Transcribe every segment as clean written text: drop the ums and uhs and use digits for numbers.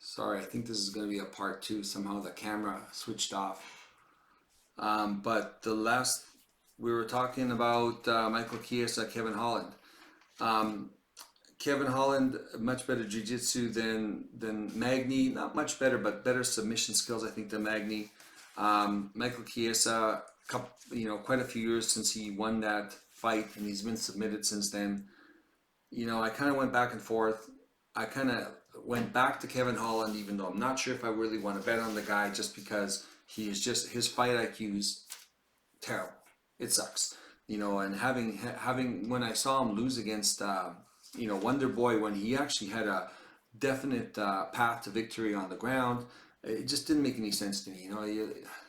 Sorry, I think this is going to be a part two. Somehow the camera switched off. But the last we were talking about Michael Chiesa, Kevin Holland. Um, Kevin Holland, much better jiu-jitsu than Magny. Not much better, but better submission skills, I think, than Magny. Michael Chiesa, quite a few years since he won that fight, and he's been submitted since then. I kind of went back and forth. I kind of went back to Kevin Holland, even though I'm not sure if I really want to bet on the guy, just because his fight IQ is terrible. It sucks, And having when I saw him lose against Wonder Boy, when he actually had a definite path to victory on the ground, it just didn't make any sense to me.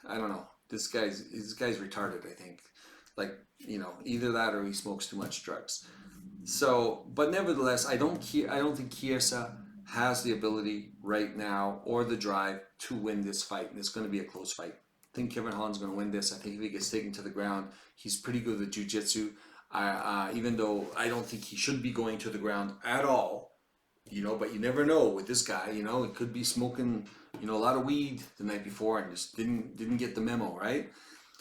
I don't know. This guy's retarded. I think, like either that or he smokes too much drugs. So, but nevertheless, I don't think Chiesa has the ability right now or the drive to win this fight. And it's going to be a close fight. I think Kevin Holland's going to win this. I think if he gets taken to the ground, he's pretty good with jiu-jitsu. Even though I don't think he should be going to the ground at all, but you never know with this guy. It could be smoking, a lot of weed the night before and just didn't get the memo, right?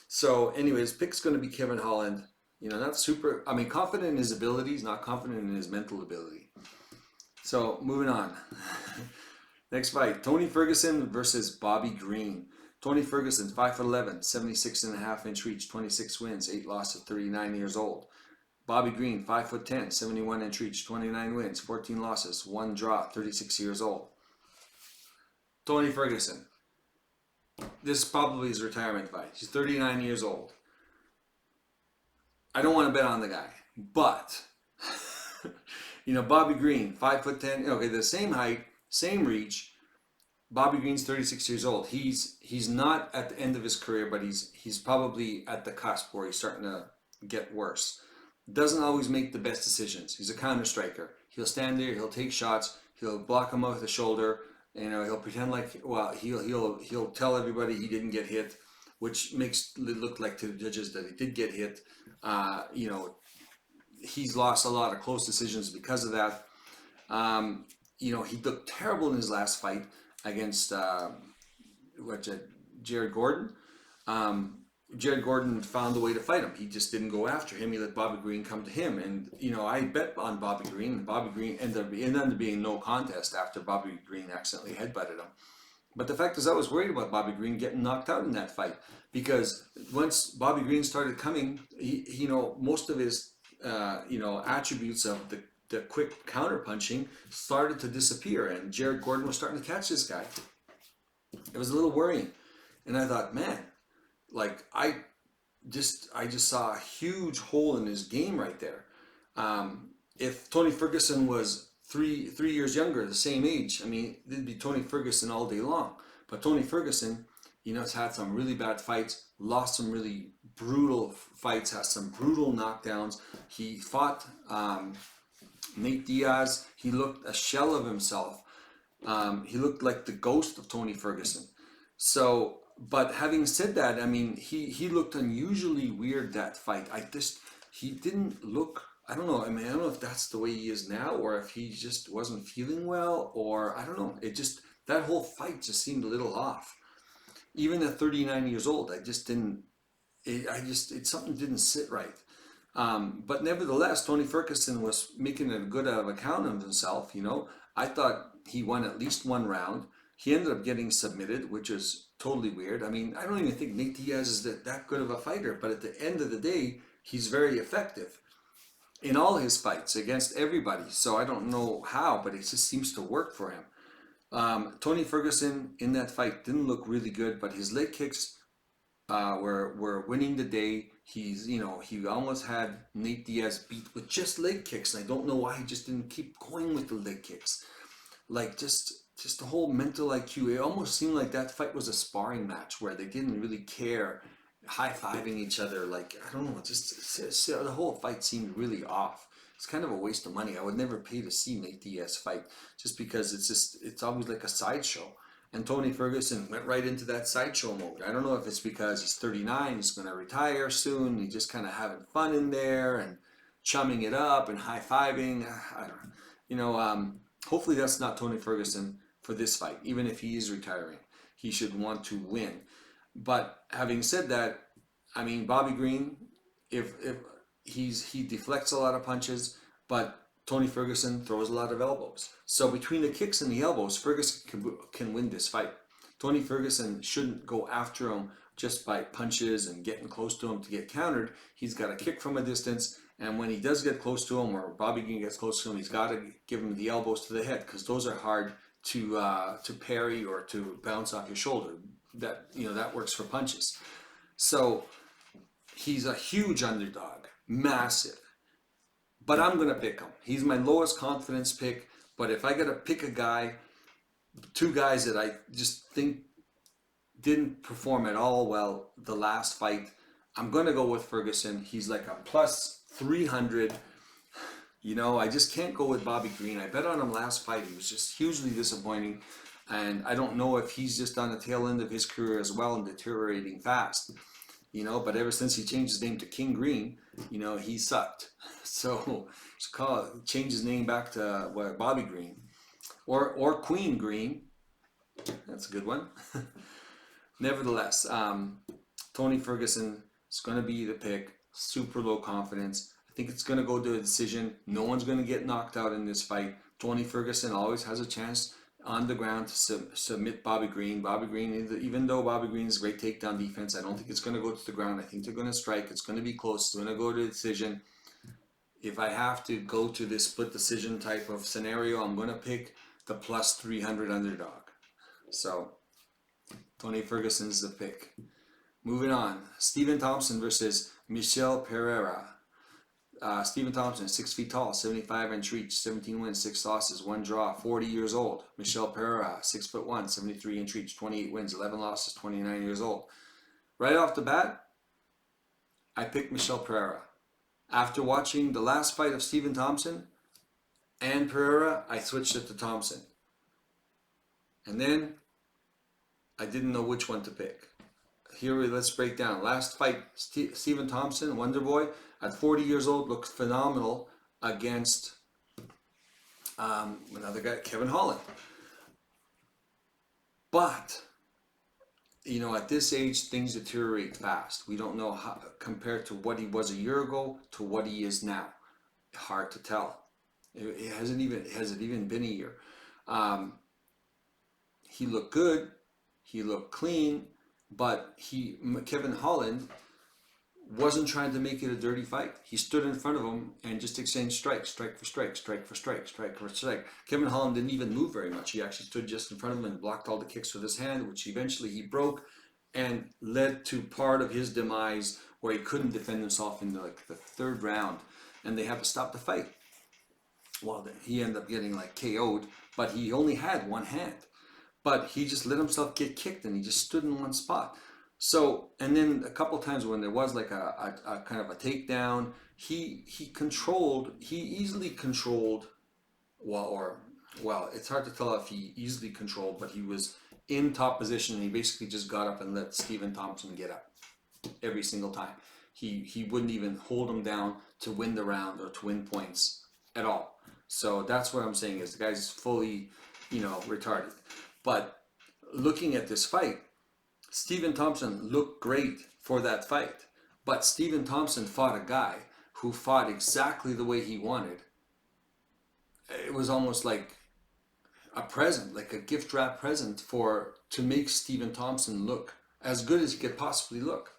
So, anyways, pick's going to be Kevin Holland. Not super. I mean, confident in his abilities, not confident in his mental ability. So, moving on. Next fight: Tony Ferguson versus Bobby Green. Tony Ferguson, 5'11", 76.5-inch reach, 26 wins, 8 losses, 39 years old. Bobby Green, 5'10", 71-inch reach, 29 wins, 14 losses, 1 draw, 36 years old. Tony Ferguson. This is probably his retirement fight. He's 39 years old. I don't want to bet on the guy, but Bobby Green, 5'10", okay, the same height, same reach. Bobby Green's 36 years old. He's not at the end of his career, but he's probably at the cusp where he's starting to get worse. Doesn't always make the best decisions. He's a counter striker. He'll stand there, he'll take shots, he'll block him out with the shoulder, he'll pretend like, well, he'll tell everybody he didn't get hit, which makes it look like to the judges that he did get hit. He's lost a lot of close decisions because of that. He looked terrible in his last fight against Jared Gordon. Jared Gordon found a way to fight him. He just didn't go after him. He let Bobby Green come to him. And, I bet on Bobby Green. And Bobby Green ended up being no contest after Bobby Green accidentally headbutted him. But the fact is, I was worried about Bobby Green getting knocked out in that fight, because once Bobby Green started coming, most of his, attributes of the quick counter punching started to disappear, and Jared Gordon was starting to catch this guy. It was a little worrying, and I thought, man, like I just saw a huge hole in his game right there. If Tony Ferguson was three years younger, the same age, I mean, it'd be Tony Ferguson all day long. But Tony Ferguson, has had some really bad fights, lost some really brutal fights, has some brutal knockdowns. He fought Nate Diaz. He looked a shell of himself. He looked like the ghost of Tony Ferguson. So, but having said that, I mean, he looked unusually weird that fight. He didn't look, I don't know. I mean, I don't know if that's the way he is now, or if he just wasn't feeling well, or I don't know. That whole fight just seemed a little off. Even at 39 years old, something didn't sit right. But nevertheless, Tony Ferguson was making a good out of account of himself. I thought he won at least one round. He ended up getting submitted, which is totally weird. I mean, I don't even think Nate Diaz is that good of a fighter, but at the end of the day, he's very effective in all his fights against everybody. So I don't know how, but it just seems to work for him. Tony Ferguson in that fight didn't look really good, but his leg kicks were winning the day. He almost had Nate Diaz beat with just leg kicks, and I don't know why he just didn't keep going with the leg kicks. Like just the whole mental IQ. It almost seemed like that fight was a sparring match where they didn't really care, high-fiving each other. Like, I don't know, just the whole fight seemed really off. It's kind of a waste of money. I would never pay to see Nate Diaz fight, just because it's always like a sideshow. And Tony Ferguson went right into that sideshow mode. I don't know if it's because he's 39, he's going to retire soon, he's just kind of having fun in there and chumming it up and high-fiving. I don't know. Hopefully that's not Tony Ferguson. for this fight, even if he is retiring. He should want to win. But having said that, I mean, Bobby Green, if he deflects a lot of punches, but Tony Ferguson throws a lot of elbows. So between the kicks and the elbows, Ferguson can win this fight. Tony Ferguson shouldn't go after him just by punches and getting close to him to get countered. He's got to kick from a distance, and when he does get close to him, or Bobby Green gets close to him, he's got to give him the elbows to the head, because those are hard to parry or to bounce off your shoulder. That works for punches. So he's a huge underdog, massive. But I'm gonna pick him. He's my lowest confidence pick. But if I gotta pick a guy, two guys that I just think didn't perform at all well the last fight, I'm gonna go with Ferguson. He's like a plus 300. I just can't go with Bobby Green. I bet on him last fight. He was just hugely disappointing. And I don't know if he's just on the tail end of his career as well and deteriorating fast. But ever since he changed his name to King Green, he sucked. So change his name back to Bobby Green or Queen Green. That's a good one. Nevertheless, Tony Ferguson is going to be the pick. Super low confidence. I think it's going to go to a decision. No one's going to get knocked out in this fight. Tony Ferguson always has a chance on the ground to submit Bobby Green. Bobby Green, even though Bobby Green is great takedown defense, I don't think it's going to go to the ground. I think they're going to strike. It's going to be close. It's going to go to a decision. If I have to go to this split decision type of scenario, I'm going to pick the plus 300 underdog. So Tony Ferguson's the pick. Moving on, Stephen Thompson versus Michel Pereira. Stephen Thompson, 6 feet tall, 75-inch reach, 17 wins, 6 losses, 1 draw, 40 years old. Michel Pereira, 6'1", 73-inch reach, 28 wins, 11 losses, 29 years old. Right off the bat, I picked Michel Pereira. After watching the last fight of Stephen Thompson and Pereira, I switched it to Thompson. And then I didn't know which one to pick. Let's break down. Last fight, Stephen Thompson, Wonder Boy, at 40 years old, looked phenomenal against another guy, Kevin Holland. But, at this age, things deteriorate fast. We don't know how, compared to what he was a year ago to what he is now. Hard to tell. It hasn't even been a year. He looked good. He looked clean. But Kevin Holland wasn't trying to make it a dirty fight. He stood in front of him and just exchanged strikes, strike for strike, strike for strike, strike for strike. Kevin Holland didn't even move very much. He actually stood just in front of him and blocked all the kicks with his hand, which eventually he broke and led to part of his demise where he couldn't defend himself in the third round, and they had to stop the fight. Well, he ended up getting KO'd, but he only had one hand. But he just let himself get kicked and he just stood in one spot. So, and then a couple of times when there was a kind of a takedown, he easily controlled, it's hard to tell if he easily controlled, but he was in top position and he basically just got up and let Stephen Thompson get up every single time. He wouldn't even hold him down to win the round or to win points at all. So that's what I'm saying is the guy's fully, retarded. But looking at this fight, Stephen Thompson looked great for that fight. But Stephen Thompson fought a guy who fought exactly the way he wanted. It was almost like a present, like a gift wrap present to make Stephen Thompson look as good as he could possibly look.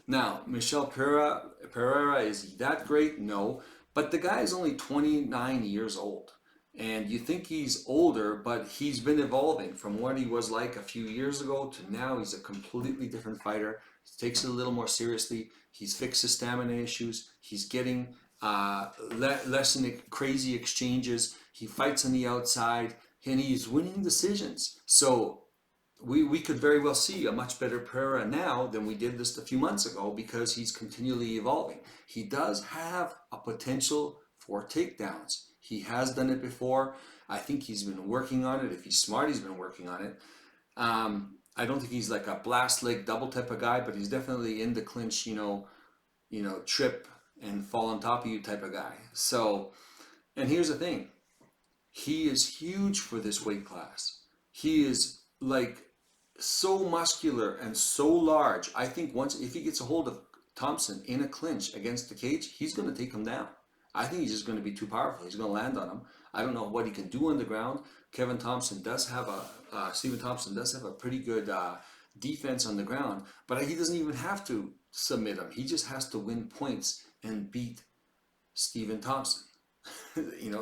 Now, Michel Pereira, is he that great? No. But the guy is only 29 years old. And you think he's older, but he's been evolving from what he was like a few years ago to now. He's a completely different fighter. He takes it a little more seriously. He's fixed his stamina issues. He's getting less in crazy exchanges. He fights on the outside, and he's winning decisions. So we could very well see a much better Pereira now than we did just a few months ago because he's continually evolving. He does have a potential for takedowns. He has done it before. I think he's been working on it. If he's smart, he's been working on it. I don't think he's like a blast leg double type of guy, but he's definitely in the clinch, trip and fall on top of you type of guy. So, and here's the thing. He is huge for this weight class. He is like so muscular and so large. I think once if he gets a hold of Thompson in a clinch against the cage, he's going to take him down. I think he's just going to be too powerful. He's going to land on him. I don't know what he can do on the ground. Kevin Thompson does have Stephen Thompson does have a pretty good defense on the ground, but he doesn't even have to submit him. He just has to win points and beat Stephen Thompson.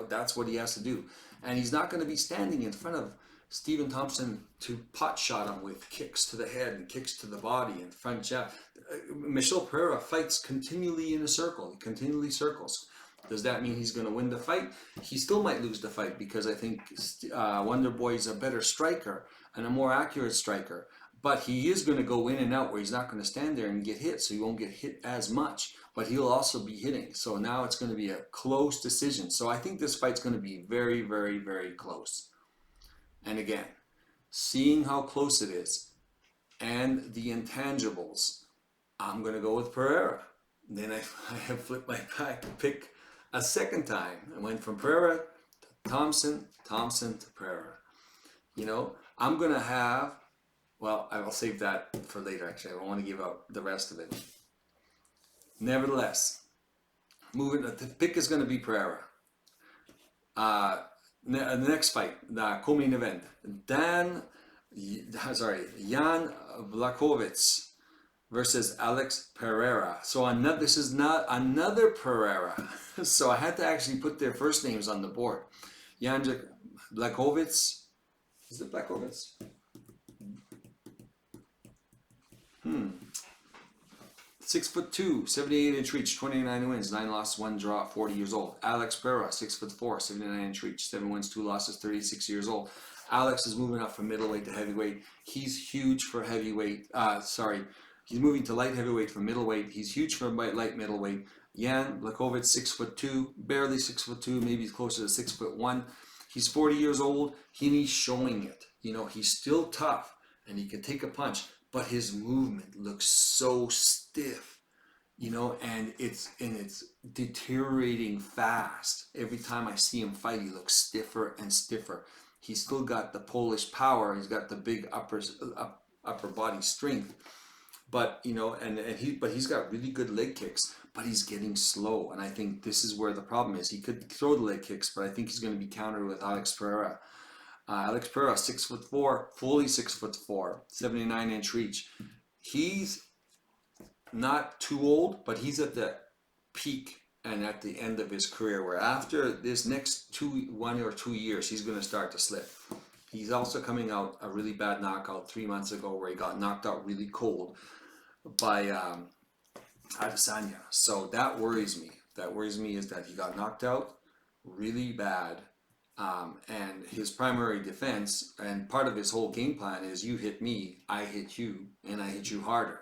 That's what he has to do. And he's not going to be standing in front of Stephen Thompson to pot shot him with kicks to the head and kicks to the body and front jab. Michel Pereira fights continually in a circle. He continually circles. Does that mean he's going to win the fight? He still might lose the fight because I think Wonder Boy is a better striker and a more accurate striker. But he is going to go in and out where he's not going to stand there and get hit, so he won't get hit as much. But he'll also be hitting. So now it's going to be a close decision. So I think this fight's going to be very, very, very close. And again, seeing how close it is and the intangibles, I'm going to go with Pereira. Then I have flipped my pick a second time. I went from Pereira to Thompson, Thompson to Pereira. I'm going to have, well, I will save that for later actually. I don't want to give out the rest of it. Nevertheless, the pick is going to be Pereira. The next fight, the co-main event, Jan Blachowicz versus Alex Pereira. So this is not another Pereira. So I had to actually put their first names on the board. Jan Blachowicz. Is it Blachowicz? 6'2", 78-inch reach, 29 wins, 9 losses, 1 draw, 40 years old. Alex Pereira, 6'4", 79-inch reach, 7 wins, 2 losses, 36 years old. Alex is moving up from middleweight to heavyweight. He's huge for heavyweight. He's moving to light heavyweight from middleweight. He's huge for light middleweight. Jan Blachowicz, 6'2", barely 6'2", maybe he's closer to 6'1". He's 40 years old. He's showing it. He's still tough and he can take a punch, but his movement looks so stiff, and it's deteriorating fast. Every time I see him fight, he looks stiffer and stiffer. He's still got the Polish power. He's got the big upper body strength, but he's got really good leg kicks, but he's getting slow. And I think this is where the problem is. He could throw the leg kicks, but I think he's going to be countered with Alex Pereira. Alex Pereira, 6'4", fully 6'4", 79-inch reach. He's not too old, but he's at the peak and at the end of his career, where after this next 1 or 2 years, he's going to start to slip. He's also coming out a really bad knockout 3 months ago, where he got knocked out really cold by Adesanya. So that worries me. That worries me is that he got knocked out really bad. And his primary defense and part of his whole game plan is you hit me, I hit you, and I hit you harder.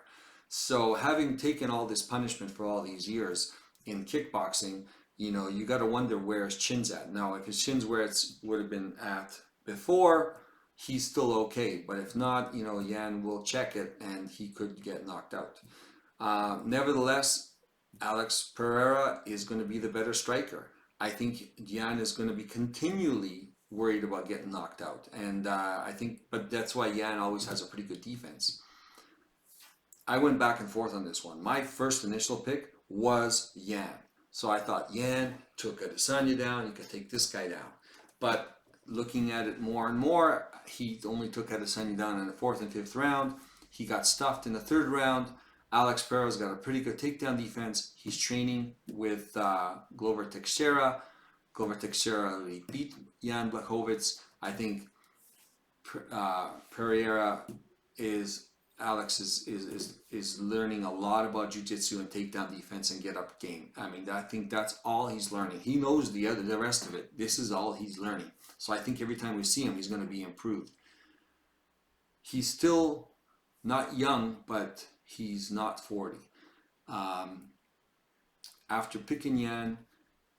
So having taken all this punishment for all these years in kickboxing, you got to wonder where his chin's at. Now, if his chin's where it would have been at before, he's still okay. But if not, Jan will check it and he could get knocked out. Nevertheless, Alex Pereira is going to be the better striker. I think Jan is going to be continually worried about getting knocked out. And but that's why Jan always has a pretty good defense. I went back and forth on this one. My first initial pick was Jan. So I thought Jan took Adesanya down, he could take this guy down. But looking at it more and more, he only took Adesanya down in the 4th and 5th round. He got stuffed in the 3rd round. Alex Pereira's got a pretty good takedown defense. He's training with Glover Teixeira. Glover Teixeira already beat Jan Blachowicz. I think Pereira Alex is learning a lot about jiu-jitsu and takedown defense and get-up game. I think that's all he's learning. He knows the rest of it. This is all he's learning. So I think every time we see him, he's going to be improved. He's still not young, but he's not 40. After picking Jan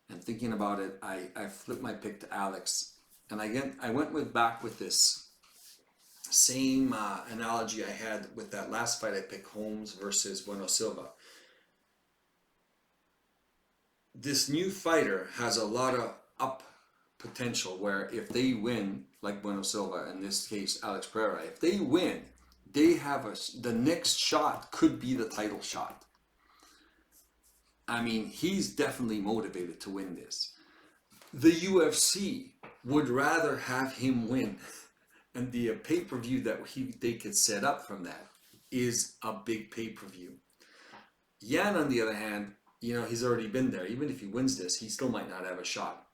and thinking about it, I flipped my pick to Alex. And again, I went back with this same analogy I had with that last fight I picked, Holmes versus Bueno Silva. This new fighter has a lot of up potential, where if they win, like Bueno Silva, in this case Alex Pereira, if they win, they have the next shot could be the title shot. I mean, he's definitely motivated to win this. The UFC would rather have him win, and the pay-per-view that they could set up from that is a big pay-per-view. Jan, on the other hand, you know, he's already been there. Even if he wins this, he still might not have a shot.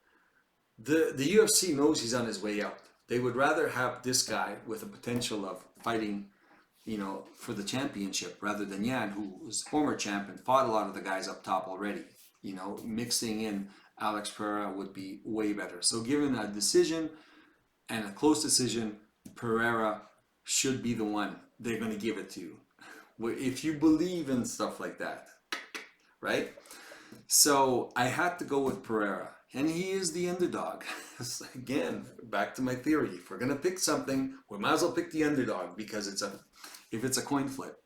The UFC knows he's on his way out. They would rather have this guy with the potential of fighting, you know, for the championship rather than Jan, who was former champ and fought a lot of the guys up top already. You know, mixing in Alex Pereira would be way better. So given a decision and a close decision, Pereira should be the one they're going to give it to. If you believe in stuff like that, right? So I had to go with Pereira, and he is the underdog. Again, back to my theory. If we're going to pick something, we might as well pick the underdog because if it's a coin flip.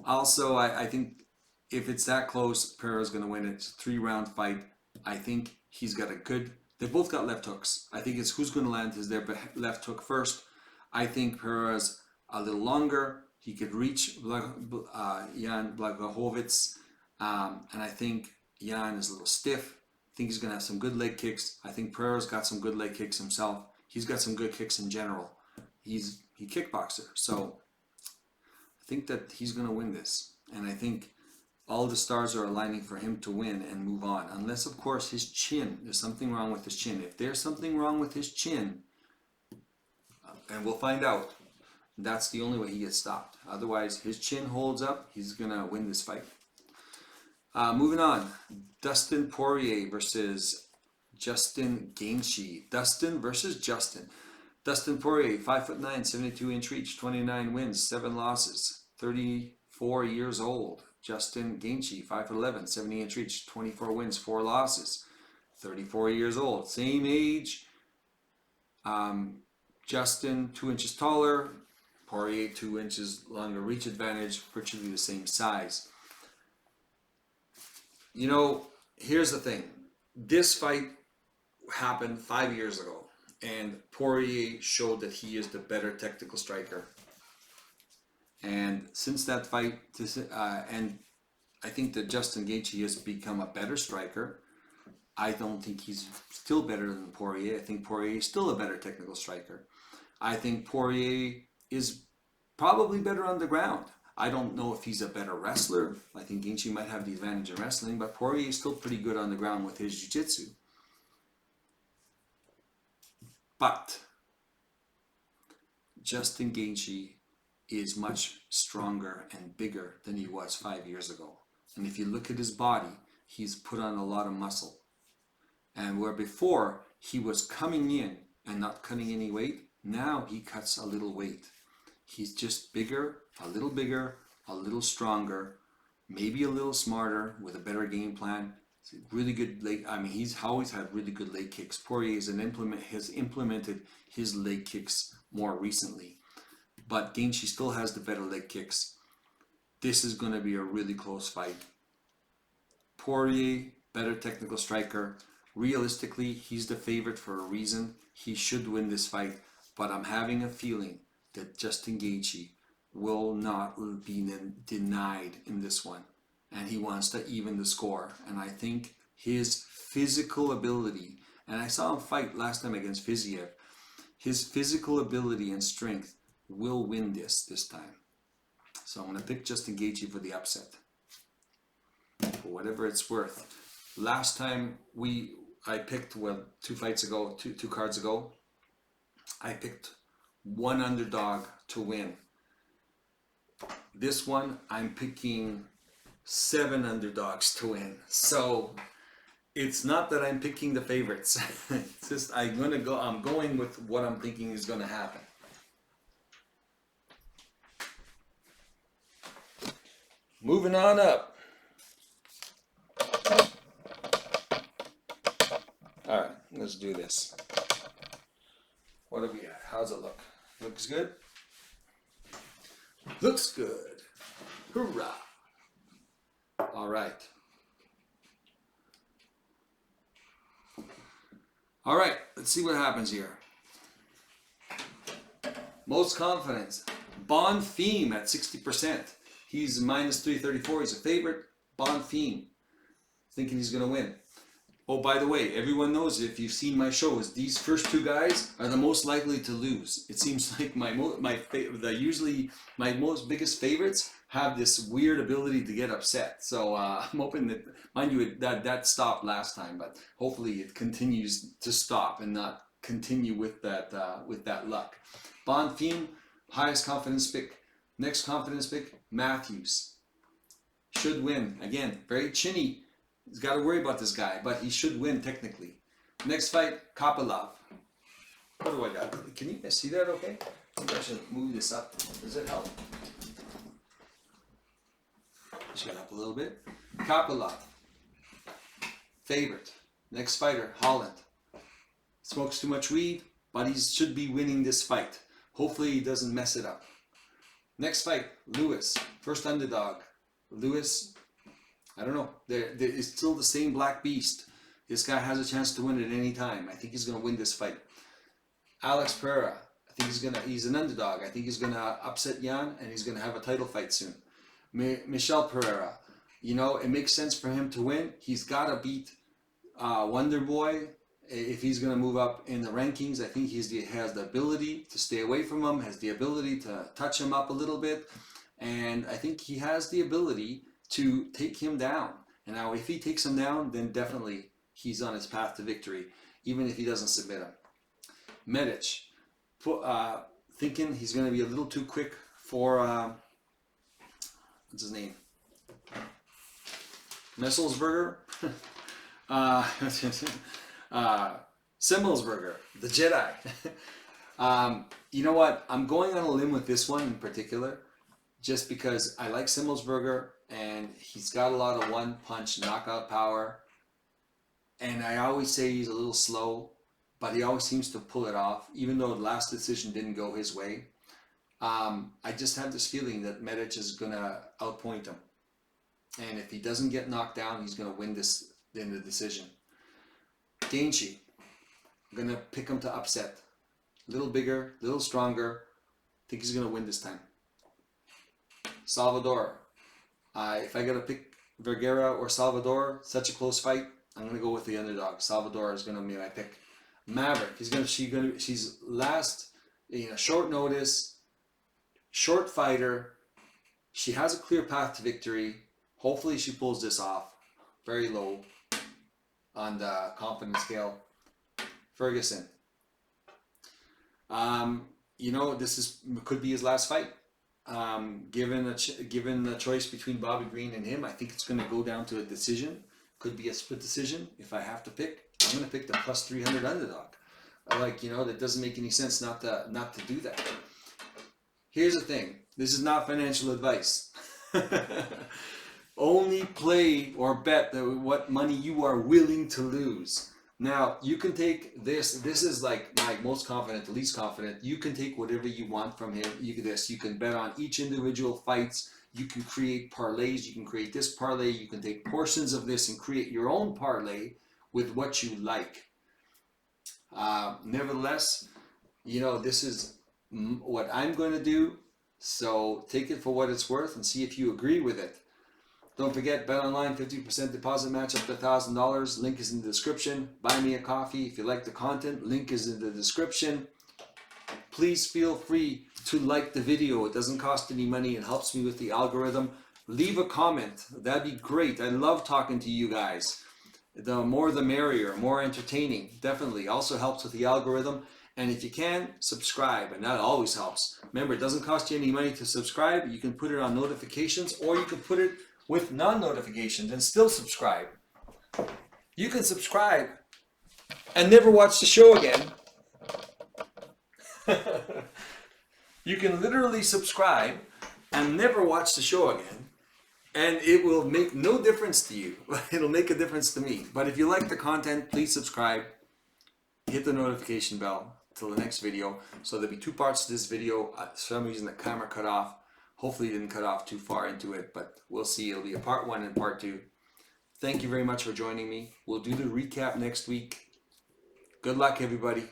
Also, I think if it's that close, Pereira's going to win it. It's a 3-round fight. I think he's got they both got left hooks. I think it's who's going to land their left hook first. I think Pereira's a little longer. He could reach Jan Blachowicz. And I think Jan is a little stiff. I think he's going to have some good leg kicks. I think Pereira's got some good leg kicks himself. He's got some good kicks in general. He kickboxer. So I think that he's going to win this. And I think all the stars are aligning for him to win and move on. Unless, of course, his chin. There's something wrong with his chin. If there's something wrong with his chin, and we'll find out, that's the only way he gets stopped. Otherwise, his chin holds up, he's going to win this fight. Moving on. Dustin Poirier versus Justin Gaethje. Dustin versus Justin. Dustin Poirier, 5'9", 72-inch reach, 29 wins, 7 losses, 34 years old. Justin Gaethje, 5'11", 70-inch reach, 24 wins, 4 losses, 34 years old. Same age. Justin, 2 inches taller. Poirier, 2 inches longer reach advantage, virtually the same size. You know, here's the thing. This fight happened 5 years ago, and Poirier showed that he is the better technical striker. And since that fight, and I think that Justin Gaethje has become a better striker. I don't think he's still better than Poirier. I think Poirier is still a better technical striker. I think Poirier is probably better on the ground. I don't know if he's a better wrestler. I think Gaethje might have the advantage in wrestling, but Poirier is still pretty good on the ground with his jiu-jitsu. But Justin Gaethje is much stronger and bigger than he was 5 years ago. And if you look at his body, he's put on a lot of muscle. And where before he was coming in and not cutting any weight, now he cuts a little weight. He's just bigger, a little stronger, maybe a little smarter with a better game plan. Really good leg. I mean, he's always had really good leg kicks. Poirier has implemented his leg kicks more recently, but Gaethje still has the better leg kicks. This is going to be a really close fight. Poirier, better technical striker. Realistically, he's the favorite for a reason. He should win this fight, but I'm having a feeling that Justin Gaethje will not be denied in this one. And he wants to even the score. And I think his physical ability, and I saw him fight last time against Fiziev, his physical ability and strength will win this time. So I'm going to pick Justin Gaethje for the upset. For whatever it's worth. Last time I picked, well, 2 cards ago, I picked one underdog to win. This one, I'm picking 7 underdogs to win. So it's not that I'm picking the favorites. It's just I'm going with what I'm thinking is going to happen. Moving on up. All right, let's do this. What do we got? How's it look? Looks good? Looks good. Hoorah. All right. All right, let's see what happens here. Most confidence. Bond Theme at 60%. He's minus 334. He's a favorite. Bond Theme. Thinking he's going to win. Oh, by the way, everyone knows, if you've seen my shows, these first two guys are the most likely to lose. It seems like usually my most biggest favorites have this weird ability to get upset. So I'm hoping that, mind you, that stopped last time, but hopefully it continues to stop and not continue with that luck. Bond Theme, highest confidence pick. Next confidence pick, Matthews. Should win. Again, very chinny. He's got to worry about this guy, but he should win technically. Next fight, Kopylov. What do I got? Can you guys see that okay? I think I should move this up. Does it help? Just get up a little bit. Kopylov. Favorite. Next fighter, Holland. Smokes too much weed, but he should be winning this fight. Hopefully he doesn't mess it up. Next fight, Lewis. First underdog. Lewis, I don't know. It's still the same black beast. This guy has a chance to win at any time. I think he's going to win this fight. Alex Pereira. I think he's an underdog. I think he's going to upset Jan, and he's going to have a title fight soon. Michel Pereira. You know, it makes sense for him to win. He's got to beat Wonder Boy. If he's going to move up in the rankings, I think he has the ability to stay away from him, has the ability to touch him up a little bit, and I think he has the ability to take him down. And now if he takes him down, then definitely he's on his path to victory, even if he doesn't submit him. Medic, thinking he's going to be a little too quick for, what's his name? Messelsberger? Simmelsberger, the Jedi. You know what? I'm going on a limb with this one in particular, just because I like Simmelsberger and he's got a lot of one-punch knockout power. And I always say he's a little slow, but he always seems to pull it off, even though the last decision didn't go his way. I just have this feeling that Medic is going to outpoint him. And if he doesn't get knocked down, he's going to win this in the decision. Gaethje, I'm going to pick him to upset. A little bigger, a little stronger. I think he's going to win this time. Salvador. If I got to pick Vergara or Salvador, such a close fight, I'm going to go with the underdog. Salvador is going to be my pick. Maverick. She's last, short notice, short fighter. She has a clear path to victory. Hopefully she pulls this off. Very low on the confidence scale. Ferguson. This could be his last fight. Given the choice between Bobby Green and him, I think it's going to go down to a decision. Could be a split decision. If I have to pick, I'm going to pick the plus 300 underdog. That doesn't make any sense not to do that. Here's the thing. This is not financial advice. Only play or bet what money you are willing to lose. Now, you can take this. This is like my most confident, the least confident. You can take whatever you want from him. You can bet on each individual fights. You can create parlays. You can create this parlay. You can take portions of this and create your own parlay with what you like. Nevertheless, this is what I'm going to do. So take it for what it's worth and see if you agree with it. Don't forget, bet online, 50% deposit match up to $1,000. Link is in the description. Buy me a coffee if you like the content. Link is in the description. Please feel free to like the video. It doesn't cost any money. It helps me with the algorithm. Leave a comment. That'd be great. I love talking to you guys. The more the merrier, more entertaining. Definitely. Also helps with the algorithm. And if you can, subscribe. And that always helps. Remember, it doesn't cost you any money to subscribe. You can put it on notifications, or you can put it with non-notifications and still subscribe. You can subscribe and never watch the show again. You can literally subscribe and never watch the show again, and it will make no difference to you. It'll make a difference to me. But if you like the content, please subscribe. Hit the notification bell till the next video. So there'll be two parts to this video. For some reason the camera cut off. Hopefully it didn't cut off too far into it, but we'll see. It'll be a part 1 and part 2. Thank you very much for joining me. We'll do the recap next week. Good luck, everybody.